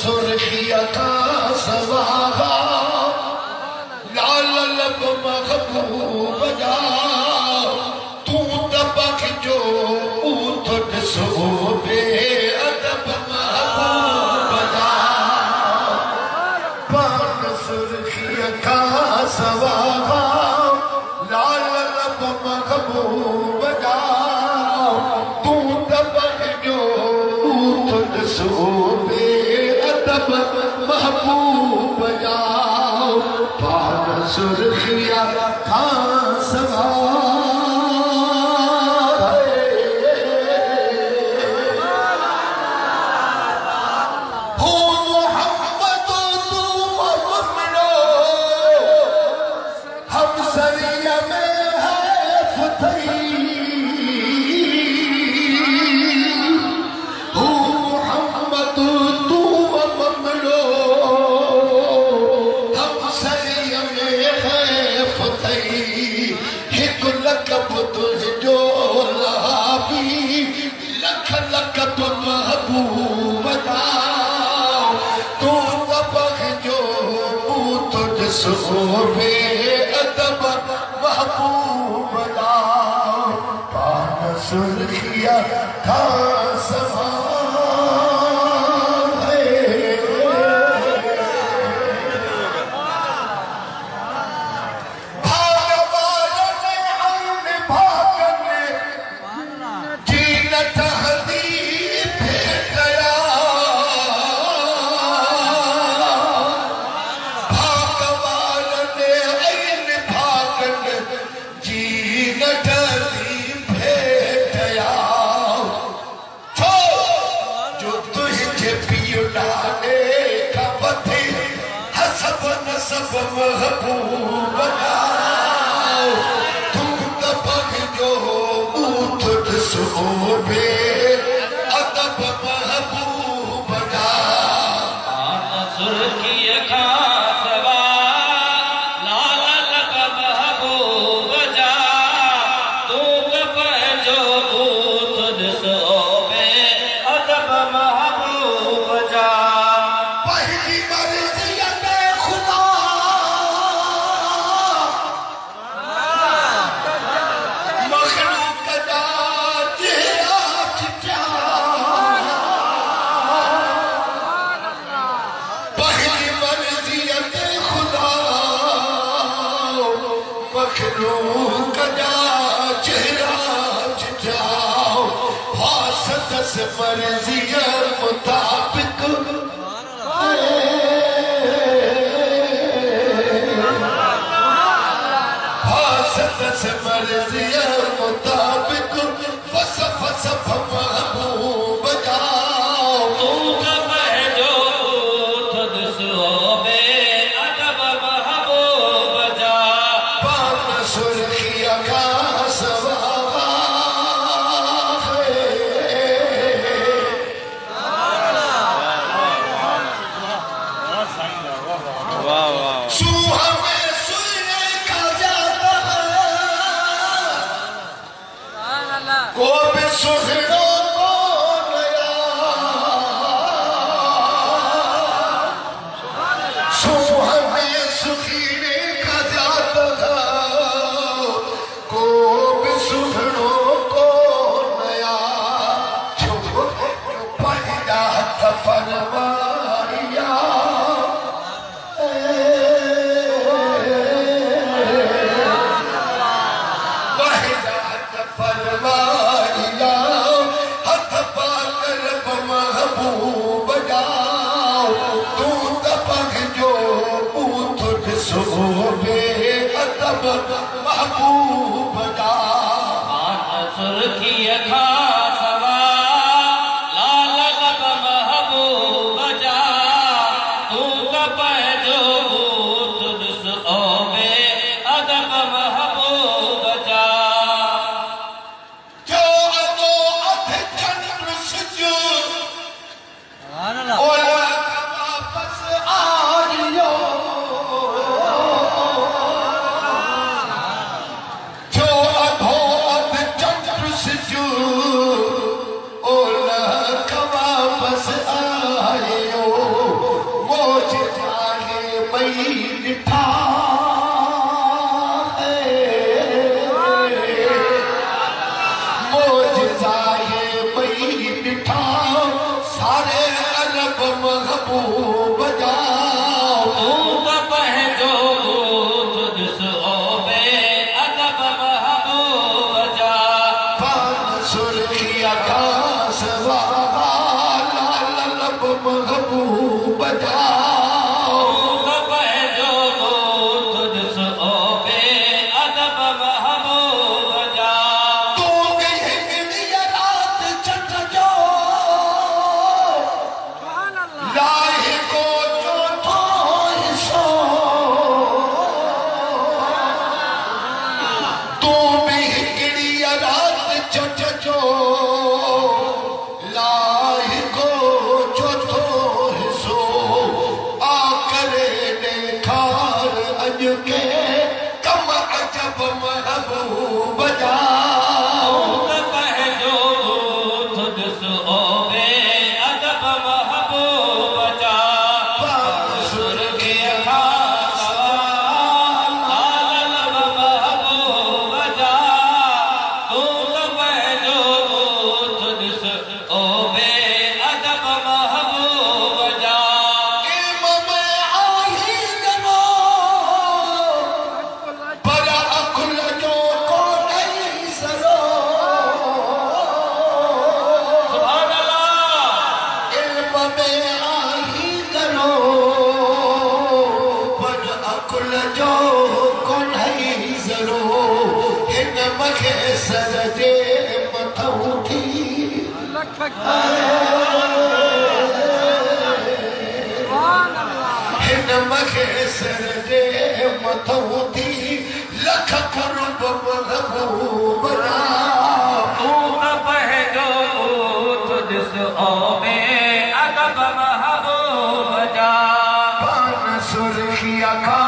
सुर्खिया का सवागा लाल लब महबूब जा तू दबक जो उठ सोबे अदब महबूब जा पान सुर्खिया का सवागा लाल लब महबूब जा तू दबक जो उठ सोबे अदब महबूब जा पान सुर्खिया का महबूब जा तू दबक जो उठ सोबे अदब महबूब जा पान सुर्खिया का सब महबूब जा तू दबक जो उठ सोबे अदब महबूब जा सुर्खिया का सवा लाल लब महबूब जा तू दबक जो उठ सोबे अदब महबूब जा मखलूक जा चेहरा जाओ हासत से मर्जी मुताबिक हासत से मर्जी मुताबिक फसफ फसफ महबूब जाओ तू दबक जो उठ सोबे अदब महबूब जा सुर्खिया का सवागा सूहा में सुनने का जाता को भी सुखड़ो को नया सूहा में सुखीने का जाता को भी सुखड़ो को नया जो पैदा फरमाया फरमाया हथ पाकर महबूब जाओ तू दबक जो उठ सोबे अदब महबूब जा सुर्खिया का सवा लाल लब महबूब जा तू दबक जो उठ सोबे अदब महबूब जा जो अदो अध चंद्र सजो ओला वापस आइयो जो अधो अध चंद्र सजो करब महबूब जा तू का पहजो तुझस ओबे अदब महबूब जा पान सुर्खिया खास वाला लाल लब महबूब जा तू का पहजो तुझस ओबे अदब महबूब जा तू गई गिड़िया रात चट जो लाहे को जो थोर सो तू भी गिड़िया रात चट जो लाहे को जो थोर सो आ करे देखार अज के कम अजब महबूब जा पहजो तुझस ओबे अदब महबूब जा सुर्खिया खास लाल लब महबूब जा तू का पहजो तुझस ओबे अदब महबूब जा सुभान लख कुर्ब महबूब जा तू का पहजो तुझस ओबे अदब महबूब जा पान सुर्खिया खा